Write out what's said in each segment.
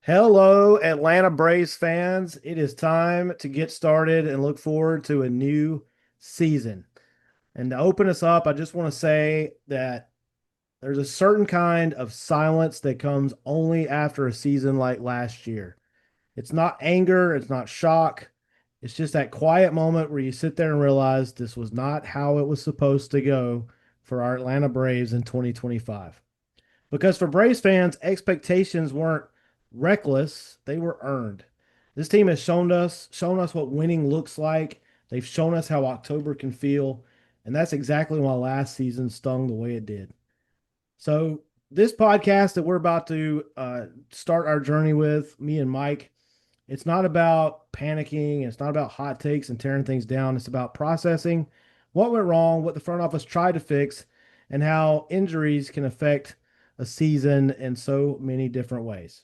Hello, Atlanta Braves fans. It is time to get started and look forward to a new season. And to open us up, I just want to say that there's a certain kind of silence that comes only after a season like last year. It's not anger, it's not shock. It's just that quiet moment where you sit there and realize this was not how it was supposed to go for our Atlanta Braves in 2025. Because for Braves fans, expectations weren't reckless, they were earned. This team has shown us what winning looks like. They've shown us how October can feel, and that's exactly why last season stung the way it did. So, this podcast that we're about to start our journey with, me and Mike, it's not about panicking. It's not about hot takes and tearing things down. It's about processing what went wrong, what the front office tried to fix, and how injuries can affect a season in so many different ways.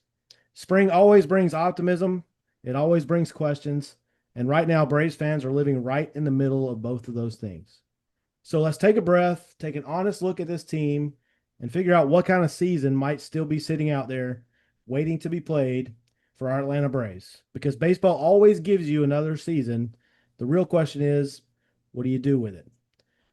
Spring always brings optimism, it always brings questions. And right now, Braves fans are living right in the middle of both of those things. So let's take a breath, take an honest look at this team, and figure out what kind of season might still be sitting out there waiting to be played for our Atlanta Braves. Because baseball always gives you another season. The real question is, what do you do with it?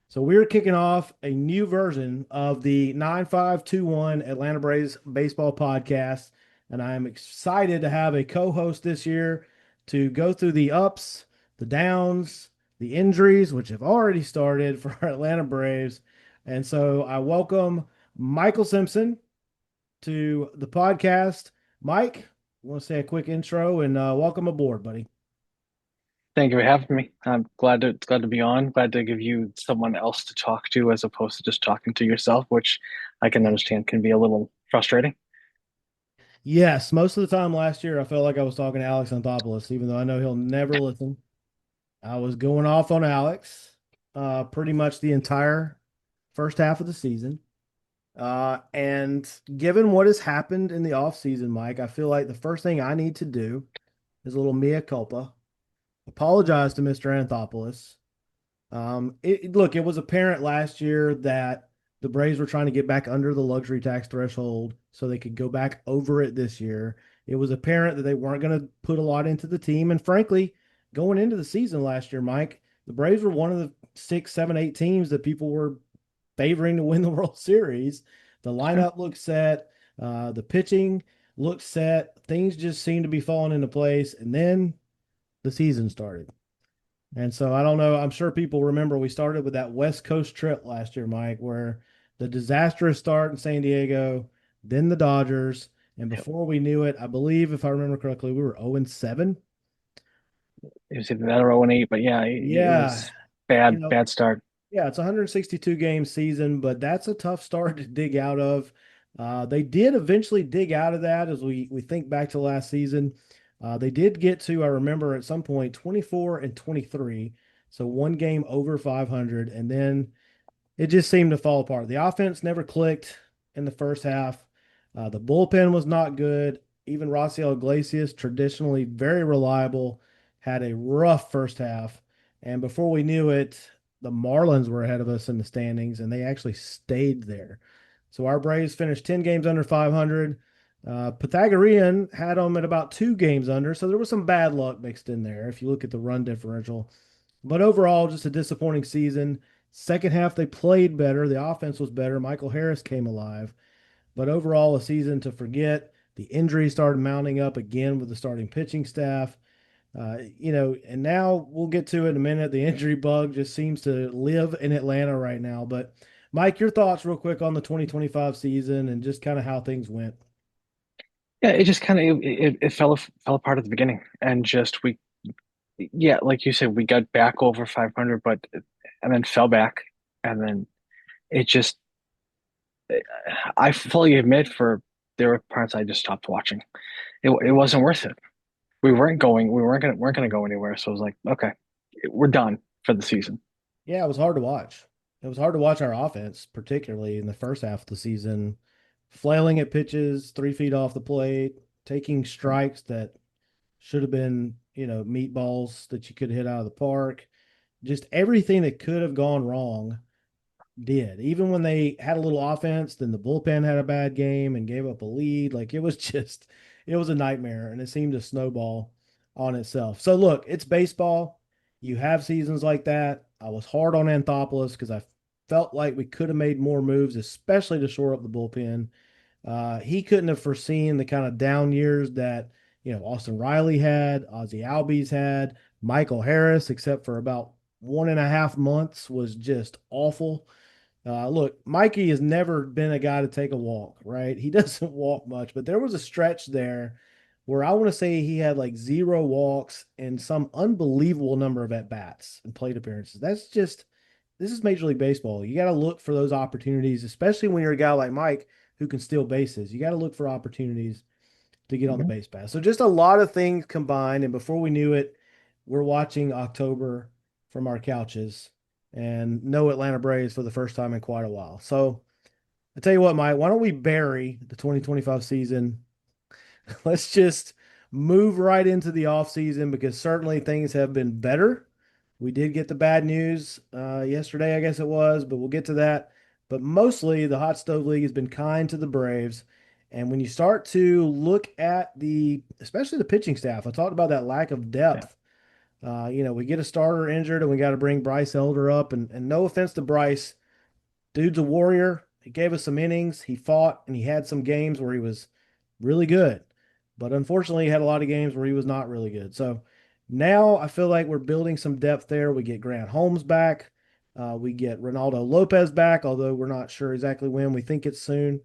So we're kicking off a new version of the 9521 Atlanta Braves baseball podcast. And I'm excited to have a co-host this year to go through the ups, the downs, the injuries, which have already started for our Atlanta Braves. And so I welcome Michael Simpson to the podcast. Mike, I want to say a quick intro and welcome aboard, buddy. Thank you for having me. I'm glad to be on. Glad to give you someone else to talk to as opposed to just talking to yourself, which I can understand can be a little frustrating. Yes, most of the time last year, I felt like I was talking to Alex Anthopoulos, even though I know he'll never listen. I was going off on Alex pretty much the entire first half of the season. And given what has happened in the offseason, Mike, I feel like the first thing I need to do is a little mea culpa, apologize to Mr. Anthopoulos. Look, it was apparent last year that the Braves were trying to get back under the luxury tax threshold so they could go back over it this year. It was apparent that they weren't going to put a lot into the team. And frankly, going into the season last year, Mike, the Braves were one of the six, seven, eight teams that people were favoring to win the World Series. The Sure. lineup looked set, the pitching looked set. Things just seemed to be falling into place. And then the season started. And so I don't know. I'm sure people remember we started with that West Coast trip last year, Mike, where the disastrous start in San Diego, then the Dodgers. And Yep. before we knew it, I believe, if I remember correctly, we were 0 and 7. It was either that or 0 and 8, but yeah, it Yeah. was You bad, know, bad start. yeah, it's a 162 game season, but that's a tough start to dig out of. They did eventually dig out of that as we think back to last season. They did get to, I remember at some point, 24 and 23. So one game over 500. And then it just seemed to fall apart. The offense never clicked in the first half. The bullpen was not good. Even Raciel Iglesias, traditionally very reliable, had a rough first half. And before we knew it, the Marlins were ahead of us in the standings, and they actually stayed there. So our Braves finished 10 games under 500. Pythagorean had them at about 2 games under, so there was some bad luck mixed in there if you look at the run differential. But overall, just a disappointing season. Second half, they played better. The offense was better. Michael Harris came alive. But overall, a season to forget. The injuries started mounting up again with the starting pitching staff. And now we'll get to it in a minute. The injury bug just seems to live in Atlanta right now. But Mike, your thoughts real quick on the 2025 season and just kind of how things went. Yeah, it just kind of it fell apart at the beginning, and just we yeah, like you said, we got back over 500, but and then fell back, and then it just I fully admit for there were parts I just stopped watching. It wasn't worth it. We weren't gonna go anywhere. So I was like, okay, we're done for the season. Yeah, it was hard to watch. It was hard to watch our offense, particularly in the first half of the season, flailing at pitches 3 feet off the plate, taking strikes that should have been, meatballs that you could hit out of the park. Just everything that could have gone wrong did. Even when they had a little offense, then the bullpen had a bad game and gave up a lead. Like it was just, it was a nightmare and it seemed to snowball on itself. So look, it's baseball. You have seasons like that. I was hard on Anthopoulos because I felt like we could have made more moves, especially to shore up the bullpen. He couldn't have foreseen the kind of down years that, Austin Riley had, Ozzie Albies had, Michael Harris, except for about 1.5 months, was just awful. Look, Mikey has never been a guy to take a walk, right? He doesn't walk much, but there was a stretch there where I want to say he had like 0 walks and some unbelievable number of at bats and plate appearances. This is Major League Baseball. You got to look for those opportunities, especially when you're a guy like Mike who can steal bases. You got to look for opportunities to get on the Mhm. base pass. So just a lot of things combined. And before we knew it, we're watching October from our couches and no Atlanta Braves for the first time in quite a while. So I tell you what, Mike, why don't we bury the 2025 season? Let's just move right into the off season because certainly things have been better. We did get the bad news yesterday, I guess it was, but we'll get to that. But mostly the Hot Stove League has been kind to the Braves. And when you start to look at especially the pitching staff, I talked about that lack of Yeah. depth. We get a starter injured and we got to bring Bryce Elder up. And no offense to Bryce, dude's a warrior. He gave us some innings. He fought and he had some games where he was really good. But unfortunately, he had a lot of games where he was not really good. So now I feel like we're building some depth there. We get Grant Holmes back. We get Ronaldo Lopez back, although we're not sure exactly when. We think it's soon.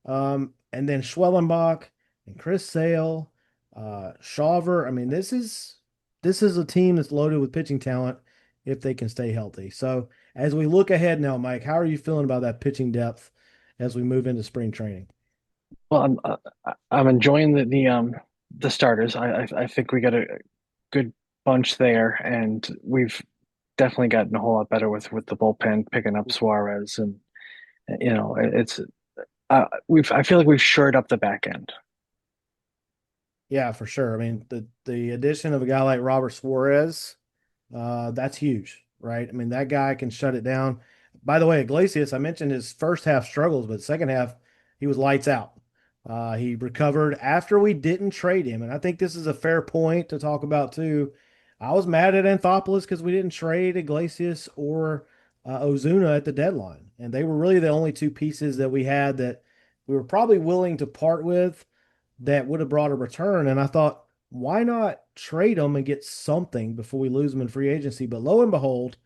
And then Schwellenbach and Chris Sale, Shawver. I mean, this is a team that's loaded with pitching talent if they can stay healthy. So as we look ahead now, Mike, how are you feeling about that pitching depth as we move into spring training? Well, I'm enjoying the starters. I think we got a good bunch there, and we've definitely gotten a whole lot better with the bullpen picking up Suarez, and it's we've I feel like we've shored up the back end. Yeah, for sure. I mean, the addition of a guy like Robert Suarez, that's huge, right? I mean, that guy can shut it down. By the way, Iglesias, I mentioned his first half struggles, but second half, he was lights out. He recovered after we didn't trade him. And I think this is a fair point to talk about, too. I was mad at Anthopoulos because we didn't trade Iglesias or Ozuna at the deadline. And they were really the only two pieces that we had that we were probably willing to part with that would have brought a return. And I thought, why not trade them and get something before we lose them in free agency? But lo and behold,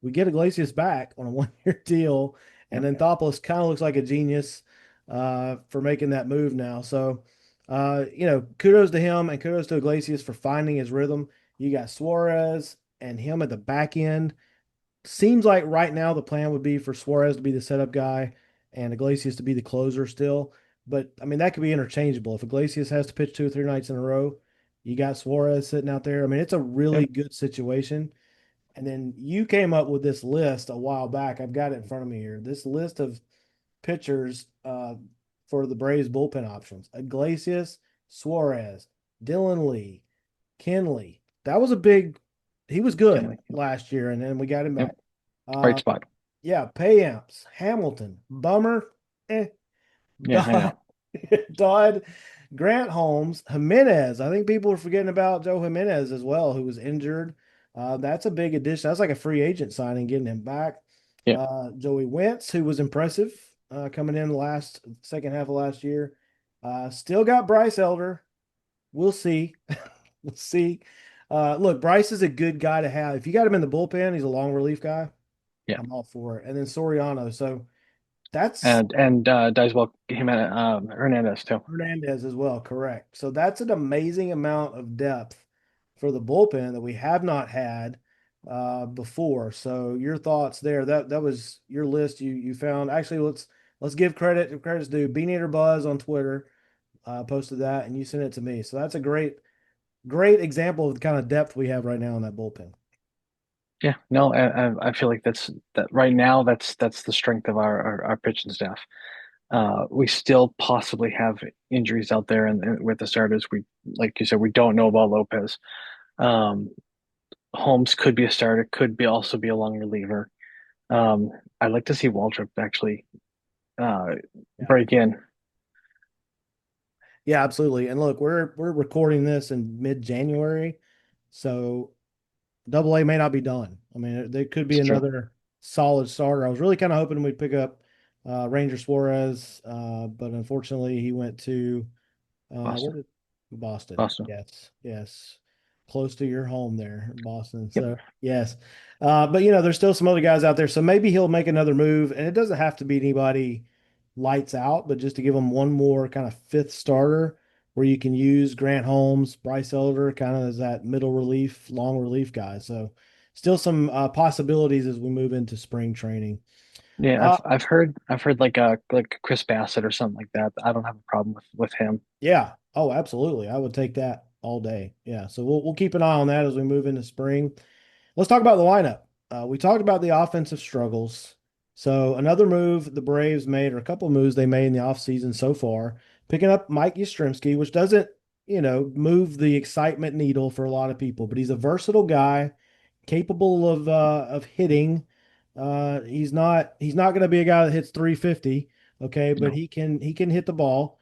we get Iglesias back on a 1 year deal, and Yep. then Thopoulos kind of looks like a genius for making that move now. So, kudos to him and kudos to Iglesias for finding his rhythm. You got Suarez and him at the back end. Seems like right now the plan would be for Suarez to be the setup guy and Iglesias to be the closer still. But I mean, that could be interchangeable. If Iglesias has to pitch 2 or 3 nights in a row, you got Suarez sitting out there. I mean, it's a really Yep. good situation. And then you came up with this list a while back. I've got it in front of me here. This list of pitchers for the Braves bullpen options: Iglesias, Suarez, Dylan Lee, Kenley. That was a big. He was good Kinley. last year, and then we got him Yep. back. Bright Uh, spot. yeah, Payamps, Hamilton, Bummer, eh, Yeah, I Dodd, know. Dodd, Grant Holmes, Jimenez. I think people are forgetting about Joe Jimenez as well, who was injured. That's a big addition. That's like a free agent signing, getting him back. Yeah. Joey Wentz, who was impressive coming in the last second half of last year. Still got Bryce Elder. We'll see. We'll see. Look, Bryce is a good guy to have. If you got him in the bullpen, he's a long relief guy. Yeah. I'm all for it. And then Soriano. So that's And Dicewell Hernandez too. Hernandez as well, correct. So that's an amazing amount of depth for the bullpen that we have not had before. So your thoughts there? That was your list you found. Actually, let's give credit if credit's due. Bean Eater Buzz on Twitter posted that, and you sent it to me. So that's a great example of the kind of depth we have right now in that bullpen. Yeah, no, I feel like that right now. That's the strength of our pitching staff. We still possibly have injuries out there, and with the starters, we like you said, we don't know about Lopez. Um, Holmes could be a starter, could be also be a long reliever. Um, I'd like to see Waldrop actually uh Yeah. break in. Yeah, absolutely. And look, we're recording this in mid-January, so Double A may not be done. I mean, there could be It's true. another solid starter. I was really kind of hoping we'd pick up Ranger Suarez, but unfortunately, he went to where Boston. did Boston? Boston. Yes, yes, close to your home there, Boston. Yep. So yes, but there's still some other guys out there. So maybe he'll make another move, and it doesn't have to be anybody lights out, but just to give him one more kind of fifth starter where you can use Grant Holmes, Bryce Elder, kind of as that middle relief, long relief guy. So still some possibilities as we move into spring training. Yeah, Uh, I've heard like Chris Bassett or something like that. I don't have a problem with him. Yeah. Oh, absolutely. I would take that all day. Yeah. So we'll keep an eye on that as we move into spring. Let's talk about the lineup. We talked about the offensive struggles. So another move the Braves made, or a couple of moves they made in the offseason so far, picking up Mike Yastrzemski, which doesn't, move the excitement needle for a lot of people, but he's a versatile guy capable of hitting. He's not going to be a guy that hits 350, okay, but No. he can hit the ball.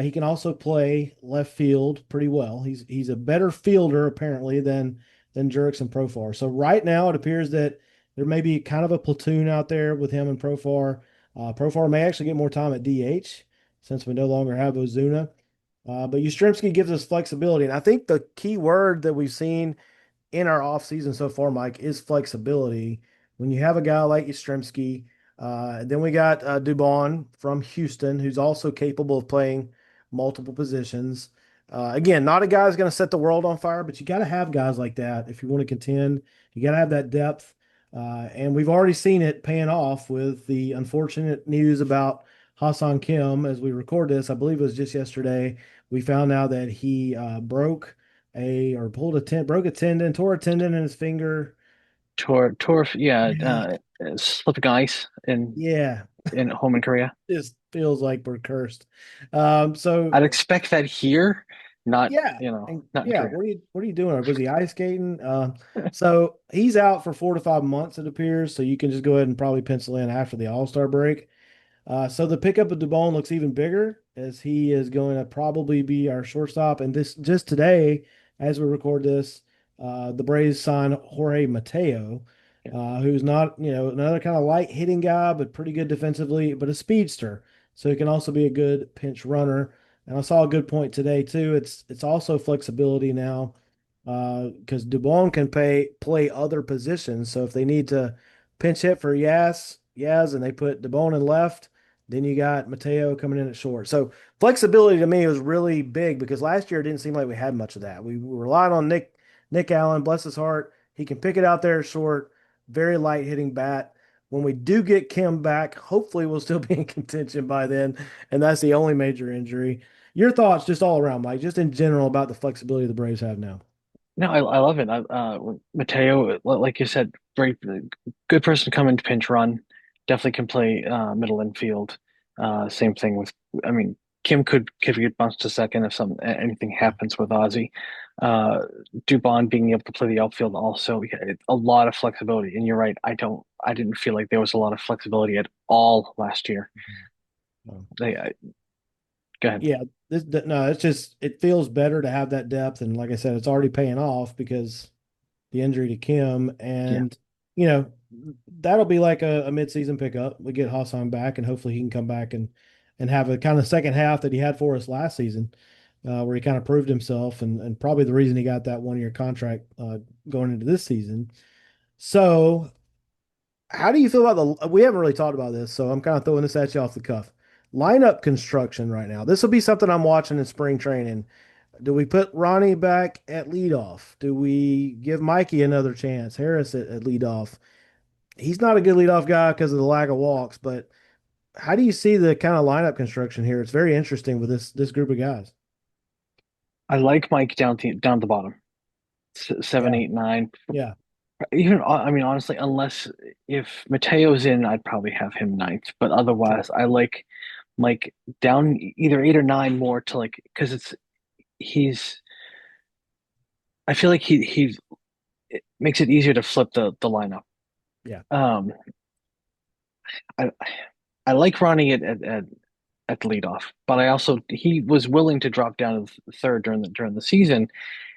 He can also play left field pretty well. He's a better fielder apparently than Jurickson and Profar. So right now it appears that there may be kind of a platoon out there with him and Profar. Profar may actually get more time at DH since we no longer have Ozuna. But Yastrzemski gives us flexibility, and I think the key word that we've seen in our offseason so far, Mike, is flexibility. When you have a guy like Yastrzemski, then we got Dubon from Houston, who's also capable of playing multiple positions. Again, not a guy who's going to set the world on fire, but you got to have guys like that if you want to contend. You got to have that depth. And we've already seen it paying off with the unfortunate news about Hassan Kim as we record this. I believe it was just yesterday. We found out that he broke a tendon, tore a tendon in his finger. Yeah, Yeah, slipping ice yeah, in home in Korea. just feels like we're cursed. So I'd expect that here, not yeah, and not in yeah, Korea. what are you doing? Was he ice skating? So he's out for 4 to 5 months, it appears. So you can just go ahead and probably pencil in after the All-Star break. So the pickup of Dubon looks even bigger as he is going to probably be our shortstop. And this just today, as we record this, the Braves signed Jorge Mateo, Yeah. who's not, another kind of light hitting guy, but pretty good defensively, but a speedster. So he can also be a good pinch runner. And I saw a good point today too. It's also flexibility now, because Dubon can play other positions. So if they need to pinch hit for Yaz, and they put Dubon in left. Then you got Mateo coming in at short. So flexibility to me was really big because last year it didn't seem like we had much of that. We relied on Nick Allen, bless his heart. He can pick it out there short, very light hitting bat. When we do get Kim back, hopefully we'll still be in contention by then. And that's the only major injury. Your thoughts just all around, Mike, just in general about the flexibility the Braves have now. No, I love it. Mateo, like you said, great, good person to come into pinch run. Definitely can play middle infield. Same thing with, I mean, Kim could get bounced to second if anything Yeah. happens with Ozzy. Uh, Dubon being able to play the outfield also, yeah, a lot of flexibility. And you're right, I didn't feel like there was a lot of flexibility at all last year. Um, Go ahead. Yeah, no, it's just it feels better to have that depth, and like I said, it's already paying off because the injury to Kim, Yeah. and you know that'll be like a midseason pickup. We get Hassan back, and hopefully he can come back and have a kind of second half that he had for us last season, where he kind of proved himself, and probably the reason he got that 1 year contract going into this season. So how do you feel about we haven't really talked about this, so I'm kind of throwing this at you off the cuff. Lineup construction right now. This will be something I'm watching in spring training. Do we put Ronnie back at leadoff? Do we give Mikey another chance? Harris at leadoff. He's not a good leadoff guy because of the lack of walks, but how do you see the kind of lineup construction here? It's very interesting with this group of guys. I like Mike down the bottom, seven, Yeah, 8, 9. yeah, Even I mean, honestly, unless if Mateo's in, I'd probably have him ninth. But sure. otherwise, I like down either 8 or 9 more to like because he's I feel like he it makes it easier to flip the lineup. Yeah, Um, I I like Ronnie at the leadoff, but I also he was willing to drop down to third during the season,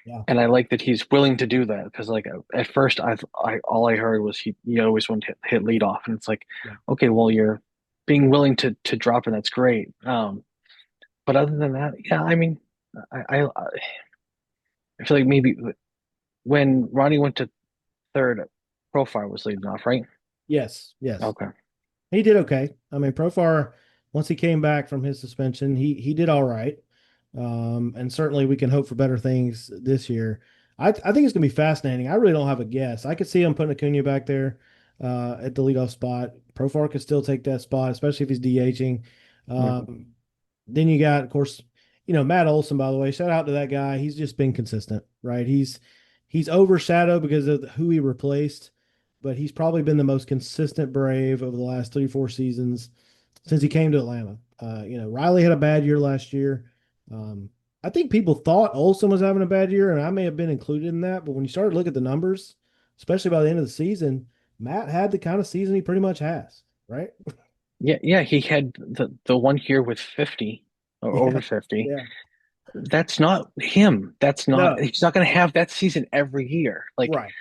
Yeah. and I like that he's willing to do that because like at first I all I heard was he always wanted to hit leadoff, and it's like, Yeah. okay, well you're being willing to drop, and that's great. But other than that, yeah, I mean, I feel like maybe when Ronnie went to third, Profile was leading off, right? Yes. Yes. Okay. He did okay. I mean, Profar, once he came back from his suspension, he did all right. And certainly we can hope for better things this year. I think it's gonna be fascinating. I really don't have a guess. I could see him putting Acuna back there at the leadoff spot. Profar could still take that spot, especially if he's DHing. Mhm. Then you got, of course, Matt Olson, by the way. Shout out to that guy. He's just been consistent, right? He's overshadowed because of who he replaced, but he's probably been the most consistent Brave over the last 3, 4 seasons since he came to Atlanta. Riley had a bad year last year. Um, I think people thought Olson was having a bad year, and I may have been included in that. But when you start to look at the numbers, especially by the end of the season, Matt had the kind of season he pretty much has, right? Yeah, yeah, he had the one year with 50 or Yeah, over 50. yeah. That's not him. That's not No, he's not going to have that season every year. Like right.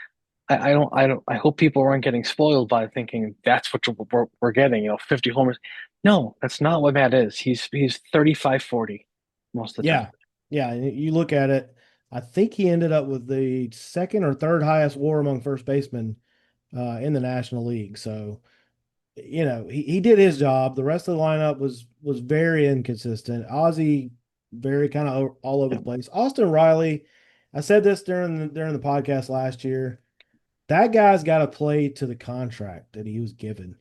I hope people aren't getting spoiled by thinking that's what we're getting, 50 homers. No, that's not what Matt is. He's 35, 40 most of the time. Yeah. Yeah. And you look at it, I think he ended up with the second or third highest WAR among first basemen in the National League. So, he did his job. The rest of the lineup was very inconsistent. Ozzy very kind of all over the place. Austin Riley, I said this during the podcast last year. That guy's got to play to the contract that he was given.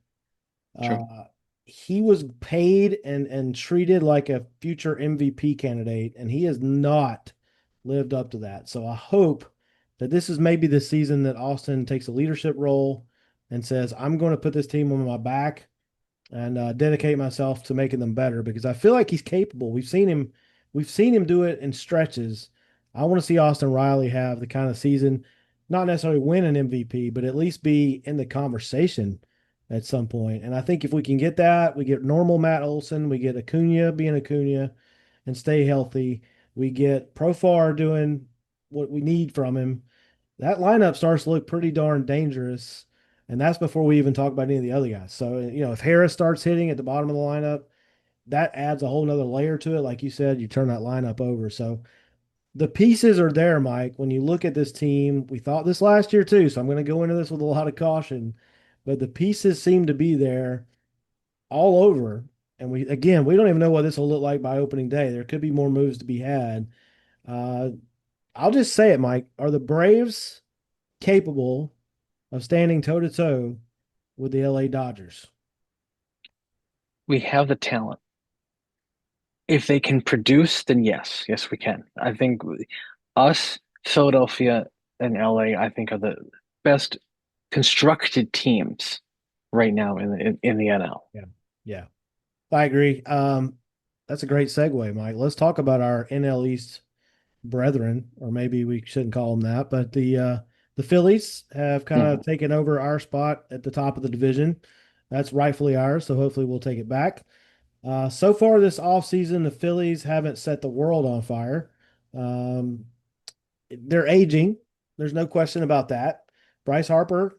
True. Uh, he was paid and treated like a future MVP candidate, and he has not lived up to that. So I hope that this is maybe the season that Austin takes a leadership role and says, "I'm going to put this team on my back and dedicate myself to making them better," because I feel like he's capable. We've seen him do it in stretches. I want to see Austin Riley have the kind of season, not necessarily win an MVP, but at least be in the conversation at some point. And I think if we can get that, we get normal Matt Olson, we get Acuna being Acuna and stay healthy. We get Profar doing what we need from him. That lineup starts to look pretty darn dangerous. And that's before we even talk about any of the other guys. So, if Harris starts hitting at the bottom of the lineup, that adds a whole nother layer to it. Like you said, you turn that lineup over. So the pieces are there, Mike. When you look at this team, we thought this last year too. So I'm going to go into this with a lot of caution, but the pieces seem to be there all over. And we don't even know what this will look like by opening day. There could be more moves to be had. Uh, I'll just say it, Mike. Are the Braves capable of standing toe to toe with the LA Dodgers? We have the talent. If they can produce, then yes, yes, we can. I think us, Philadelphia, and LA, I think are the best constructed teams right now in the NL. Yeah. Yeah. I agree. That's a great segue, Mike. Let's talk about our NL East brethren, or maybe we shouldn't call them that, but the Phillies have kind of Mhm. taken over our spot at the top of the division. That's rightfully ours, so hopefully we'll take it back. So far this offseason, the Phillies haven't set the world on fire. Um, they're aging. There's no question about that. Bryce Harper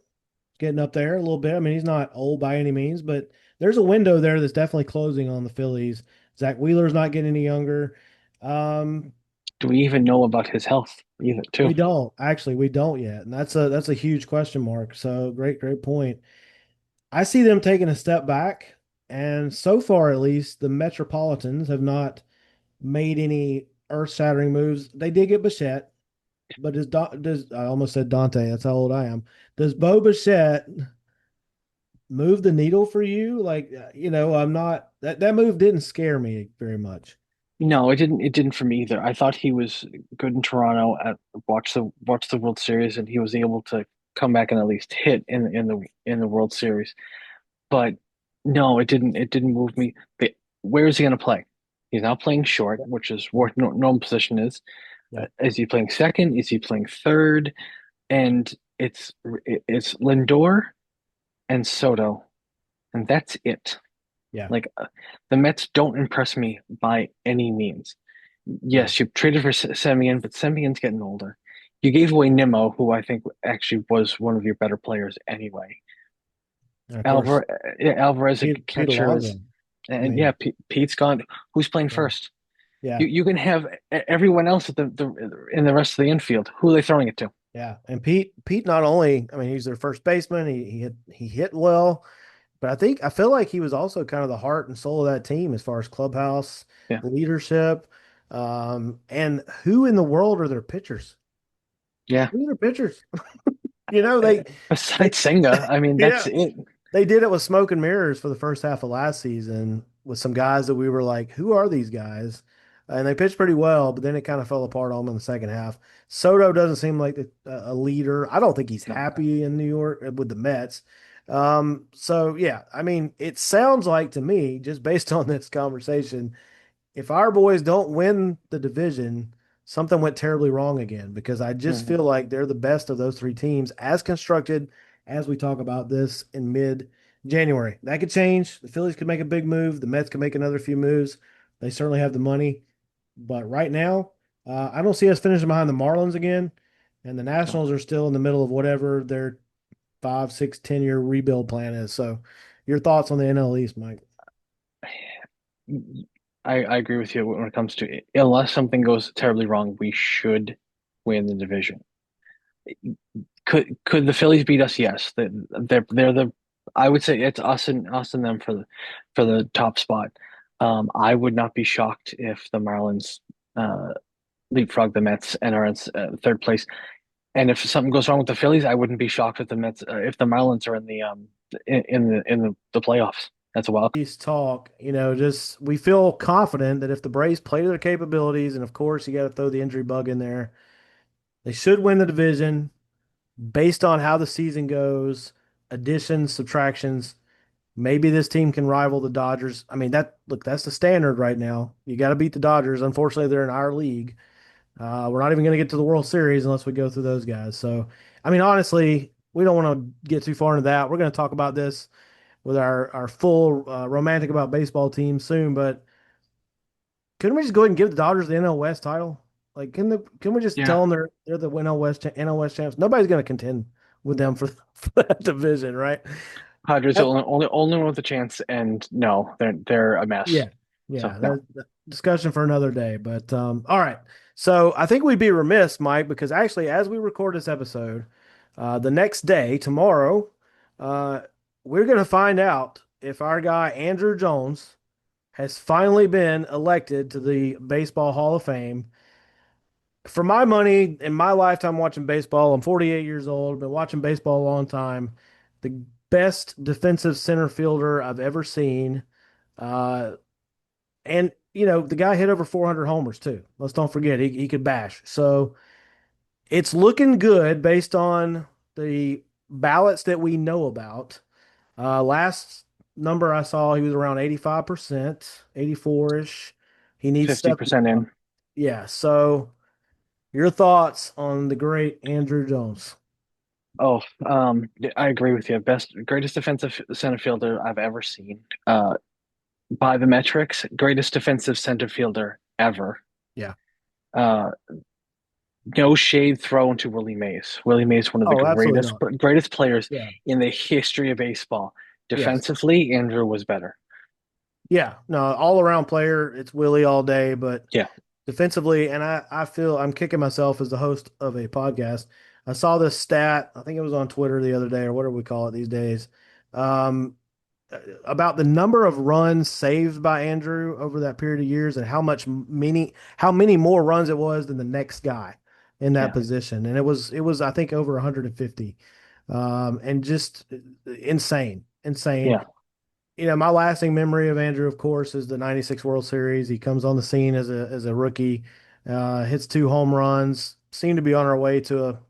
getting up there a little bit. I mean, he's not old by any means, but there's a window there that's definitely closing on the Phillies. Zach Wheeler's not getting any younger. Um, Do we even know about his health either, too? we don't actually, we don't yet, and that's a huge question mark. So great point. I see them taking a step back, and so far at least, the Metropolitans have not made any earth-shattering moves. They did get Bichette, but does I almost said Dante? That's how old I am. Does Bo Bichette move the needle for you? Like, I'm not that move didn't scare me very much. No, it didn't. It didn't for me either. I thought he was good in Toronto. At watch the World Series, and he was able to come back and at least hit in the World Series. But no, it didn't. It didn't move me. Where is he going to play? He's now playing short, which is what normal position is. Yeah. Is he playing second? Is he playing third? And it's Lindor and Soto. and that's it. Yeah. Like the Mets don't impress me by any means. No. Yes, you traded for Semien, but Semien's getting older. You gave away Nimmo, who I think actually was one of your better players anyway. And of course, Alvarez, a Pete catcher, is, Alonso. I and yeah, mean, Pete's gone. Who's playing yeah. first? Yeah. You can have everyone else at the in the rest of the infield. Who are they throwing it to? Yeah. And Pete not only, I mean, he's their first baseman. He hit well, but I feel like he was also kind of the heart and soul of that team as far as clubhouse Yeah, leadership. And who in the world are their pitchers? yeah. Who are their pitchers? You know, they Besides Senga, I mean, that's yeah, it. they did it with smoke and mirrors for the first half of last season with some guys that we were like, who are these guys? And they pitched pretty well, but then it kind of fell apart on them in the second half. Soto doesn't seem like a leader. I don't think he's No. happy in New York with the Mets. So yeah, I mean, it sounds like to me, just based on this conversation, if our boys don't win the division, something went terribly wrong again because I just Mhm. feel like they're the best of those three teams as constructed as we talk about this in mid January. That could change. The Phillies could make a big move. The Mets could make another few moves. They certainly have the money. But right now, I don't see us finishing behind the Marlins again. And the No. Nationals are still in the middle of whatever their 5, 6, 10-year rebuild plan is. So, your thoughts on the NL East, Mike? I agree with you when it comes to it. Unless something goes terribly wrong, we should win the division. Could the Phillies beat us? Yes. They're the I would say it's us and them for the top spot. I would not be shocked if the Marlins uh, leapfrog the Mets and are in third place. And if something goes wrong with the Phillies, I wouldn't be shocked if the Marlins are in the playoffs. That's a wild. East talk, just we feel confident that if the Braves play to their capabilities, and of course you got to throw the injury bug in there, they should win the division based on how the season goes, additions, subtractions. Maybe this team can rival the Dodgers. I mean, that's the standard right now. You got to beat the Dodgers. Unfortunately, they're in our league. We're not even going to get to the World Series unless we go through those guys. So, I mean, honestly, we don't want to get too far into that. We're going to talk about this with our full romantic about baseball team soon. But couldn't we just go ahead and give the Dodgers the NL West title? Like, can we just tell Yeah. them they're the NL West champs? Nobody's going to contend with them for, for that division, right? Padres are That- only one with a chance, and no, they're a mess. yeah, So yeah. no. That discussion for another day. But all right. So I think we'd be remiss, Mike, because actually, as we record this episode, the next day, tomorrow, uh, we're going to find out if our guy Andrew Jones has finally been elected to the Baseball Hall of Fame. For my money, in my lifetime watching baseball, I'm 48 years old, been watching baseball a long time. The best defensive center fielder I've ever seen. Uh, and, the guy hit over 400 homers too. Let's don't forget, he could bash. So it's looking good based on the ballots that we know about. Last number I saw, he was around 85%, 84-ish. He needs stuff. 50% in. Yeah. So your thoughts on the great Andrew Jones? Oh, I agree with you. Greatest defensive center fielder I've ever seen. By the metrics, greatest defensive center fielder ever. Yeah. Uh, no shade thrown to Willie Mays. Willie Mays, one of the Oh, absolutely not. greatest players Yeah. in the history of baseball. Yes. Defensively, Andrew was better. Yeah. No, all around player, it's Willie all day, but Yeah, defensively, and I feel I'm kicking myself as the host of a podcast. I saw this stat, I think it was on Twitter the other day, or whatever we call it these days, um, about the number of runs saved by Andrew over that period of years and how many more runs it was than the next guy in that yeah, position. And it was I think over 150. And just insane, insane. yeah. My lasting memory of Andrew, of course, is the '96 World Series. He comes on the scene as a rookie, hits two home runs, seemed to be on our way to a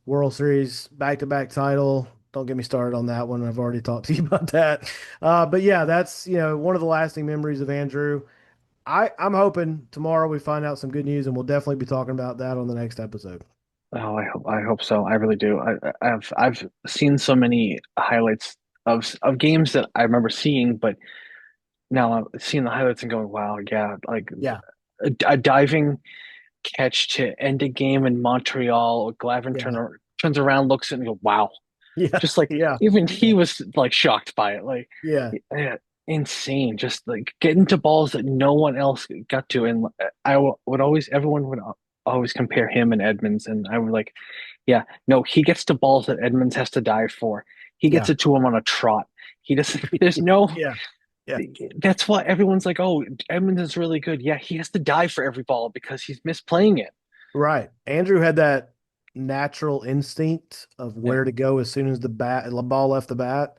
World Series back-to-back title. Don't get me started on that one. I've already talked to you about that. But yeah, that's one of the lasting memories of Andrew. I'm hoping tomorrow we find out some good news, and we'll definitely be talking about that on the next episode. Oh, I hope so. I really do. I've seen so many highlights of games that I remember seeing, but now I'm seeing the highlights and going, wow, yeah, like Yeah, a diving catch to end a game in Montreal. Glavin yeah, turns around, looks at it and go, wow. yeah, Just like yeah, even yeah, he was like shocked by it. Like yeah. yeah, insane. Just like getting to balls that no one else got to. And would always everyone would always compare him and Edmonds. And I would like, yeah, no, he gets to balls that Edmonds has to dive for. He gets Yeah. it to him on a trot. He doesn't, there's no, Yeah. Yeah. that's why everyone's like, oh, Edmonds is really good. Yeah, he has to dive for every ball because he's misplaying it. Right. Andrew had that natural instinct of Yeah, where to go as soon as the ball left the bat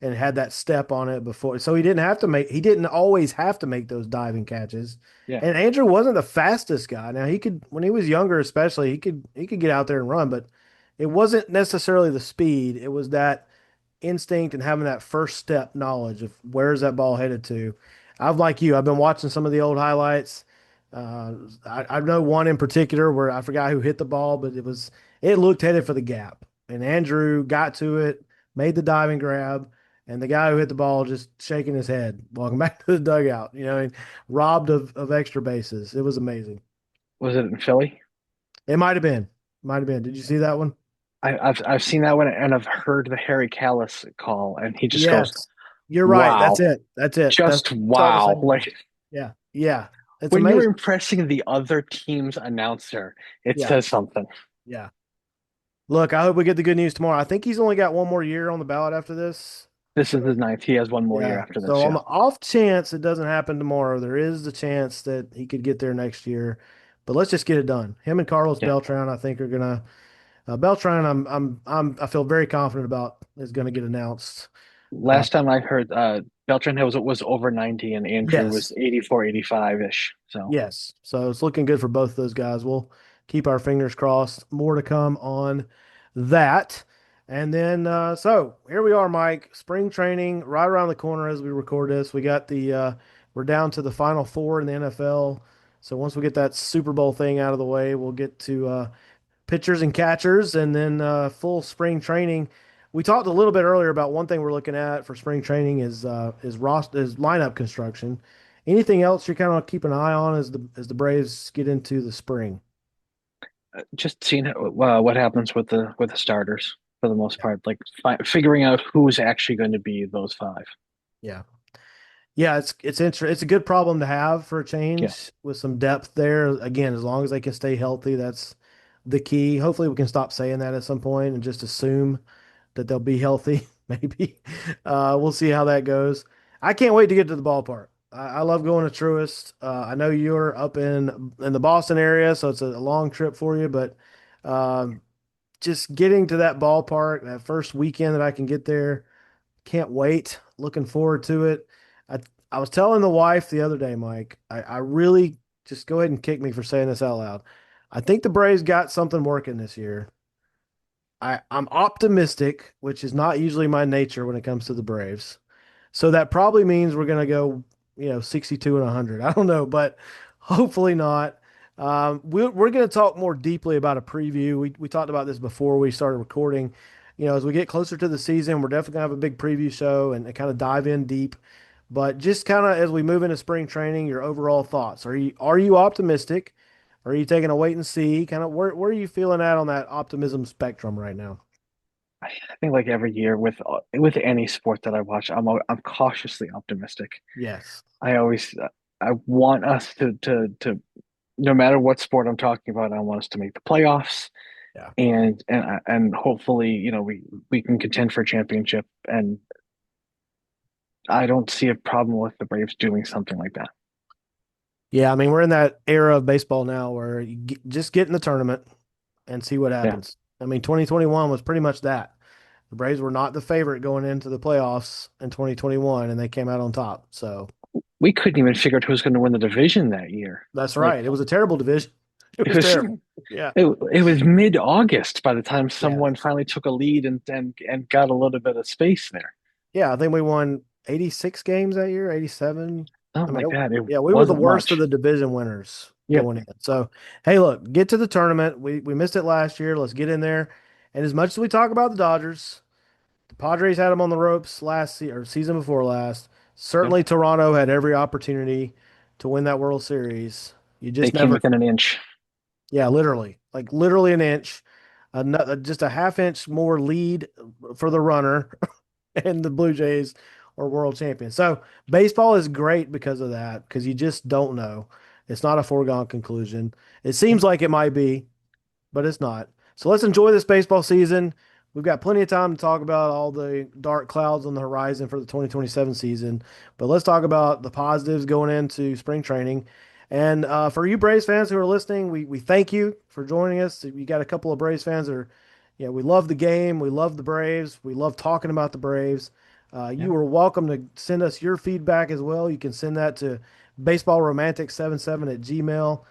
and had that step on it before. So he didn't always have to make those diving catches. yeah. And Andrew wasn't the fastest guy. Now he could, when he was younger, especially, he could get out there and run, but it wasn't necessarily the speed. It was that instinct and having that first step knowledge of where's that ball headed to. I've like you, I've been watching some of the old highlights. Uh, I know one in particular where I forgot who hit the ball, but it looked headed for the gap, and Andrew got to it, made the diving grab, and the guy who hit the ball just shaking his head, walking back to the dugout. And robbed of extra bases. It was amazing. Was it in Philly? It might have been. Did you see that one? I've seen that one and I've heard the Harry Callis call, and he just goes, Yes, you're right. That's "Wow, it. That's it. That's just saw the wow!" same one. Like Yeah, yeah. It's when you're amazing. impressing the other team's announcer, it Yeah, says something. yeah. Look, I hope we get the good news tomorrow. I think he's only got one more year on the ballot after this. This is So his ninth. He has one more year yeah. after So this. on Yeah, the off chance it doesn't happen tomorrow, there is the chance that he could get there next year. But let's just get it done. Him and Carlos yeah. Beltran, I think, are gonna Beltran. I feel very confident about is gonna get announced. Uh, Last time I heard, Beltran was over 90, and Andrew was yes. 84, 85 ish. So Yes. So it's looking good for both of those guys. We'll keep our fingers crossed. More to come on that. And then, so here we are, Mike. Spring training right around the corner as we record this. We're down to the final four in the NFL. So once we get that Super Bowl thing out of the way, we'll get to pitchers and catchers, and then full spring training. We talked a little bit earlier about one thing we're looking at for spring training is lineup construction. Anything else you're kind of keeping an eye on as the Braves get into the spring? just seeing what happens with the starters for the most Yeah. part, like figuring out who's actually going to be those five. Yeah. Yeah, it's a good problem to have for a Yeah, change with some depth there. Again, as long as they can stay healthy, that's the key. Hopefully we can stop saying that at some point and just assume that they'll be healthy. Maybe. We'll see how that goes. I can't wait to get to the ballpark. I love going to Truist. I know you're up in the Boston area, so it's a long trip for you, but um, just getting to that ballpark, that first weekend that I can get there, can't wait. Looking forward to it. I I was telling the wife the other day, Mike, I really just go ahead and kick me for saying this out loud. I think the Braves got something working this year. I'm optimistic, which is not usually my nature when it comes to the Braves. So that probably means we're going to go, 62 and 100. I don't know, but hopefully not. We're going to talk more deeply about a preview. We talked about this before we started recording. As we get closer to the season, we're definitely going to have a big preview show and kind of dive in deep. But just kind of as we move into spring training, your overall thoughts. Are you optimistic? Or are you taking a wait and see? Kind of where are you feeling at on that optimism spectrum right now? I think like every year with any sport that I watch, I'm cautiously optimistic. Yes. I always I want us to no matter what sport I'm talking about, I want us to make the playoffs Yeah. and hopefully we can contend for a championship. And I don't see a problem with the Braves doing something like that. Yeah, I mean, we're in that era of baseball now where just get in the tournament and see what Yeah, happens. I mean, 2021 was pretty much that. The Braves were not the favorite going into the playoffs in 2021, and they came out on top. So we couldn't even figure out who was going to win the division that year. that's Like right. It was a terrible division. It it was was terrible. Yeah. it was mid-August by the time Yeah. someone finally took a lead and got a little bit of space there. Yeah. I think we won 86 games that year, 87. I Something mean, like that. It yeah, we were the wasn't worst of much. the division winners Yep. going in. So, hey, look, get to the tournament. We missed it last year. Let's get in there. And as much as we talk about the Dodgers, The Padres had them on the ropes or season before last. Yep. Certainly, Toronto had every opportunity to win that World Series. You They just came never, within an inch. yeah, literally, like literally an inch, just a half inch more lead for the runner, and the Blue Jays are world champions. So baseball is great because of that, because you just don't know. It's not a foregone conclusion. It Yep. seems like it might be, but it's not. So let's enjoy this baseball season. We've got plenty of time to talk about all the dark clouds on the horizon for the 2027 season, but let's talk about the positives going into spring training. And for you Braves fans who are listening, we thank you for joining us. You got a couple of Braves fans that are, yeah, we love the game. We love the Braves. We love talking about the Braves. You Yep. are welcome to send us your feedback as well. You can send that to baseballromantic77 at Gmail.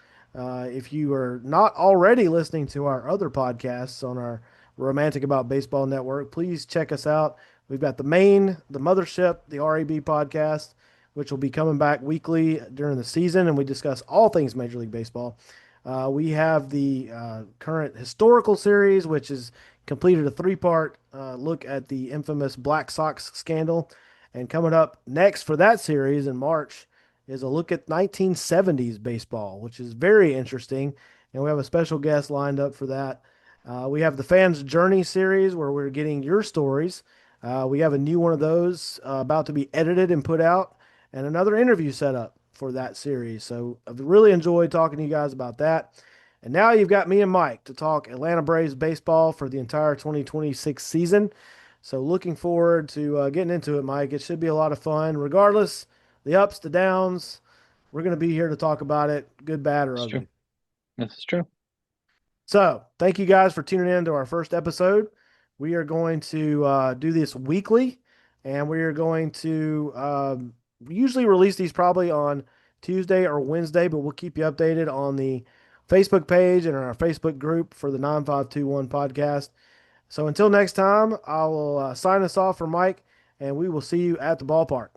If you are not already listening to our other podcasts on our Romantic About Baseball network, please check us out. We've got the mothership, the RAB podcast, which will be coming back weekly during the season, and we discuss all things Major League Baseball. We have the current historical series, which has completed a three-part look at the infamous Black Sox scandal. And coming up next for that series in March is a look at 1970s baseball, which is very interesting. And we have a special guest lined up for that. We have the Fans Journey series where we're getting your stories. We have a new one of those about to be edited and put out, and another interview set up for that series. So I've really enjoyed talking to you guys about that. And now you've got me and Mike to talk Atlanta Braves baseball for the entire 2026 season. So looking forward to getting into it, Mike. It should be a lot of fun, regardless the ups, the downs. We're going to be here to talk about it, good, bad, or It's true. ugly. This is true. So, thank you guys for tuning in to our first episode. We are going to do this weekly, and we are going to usually release these probably on Tuesday or Wednesday, but we'll keep you updated on the Facebook page and our Facebook group for the 9521 podcast. So, until next time, I will sign us off for Mike, and we will see you at the ballpark.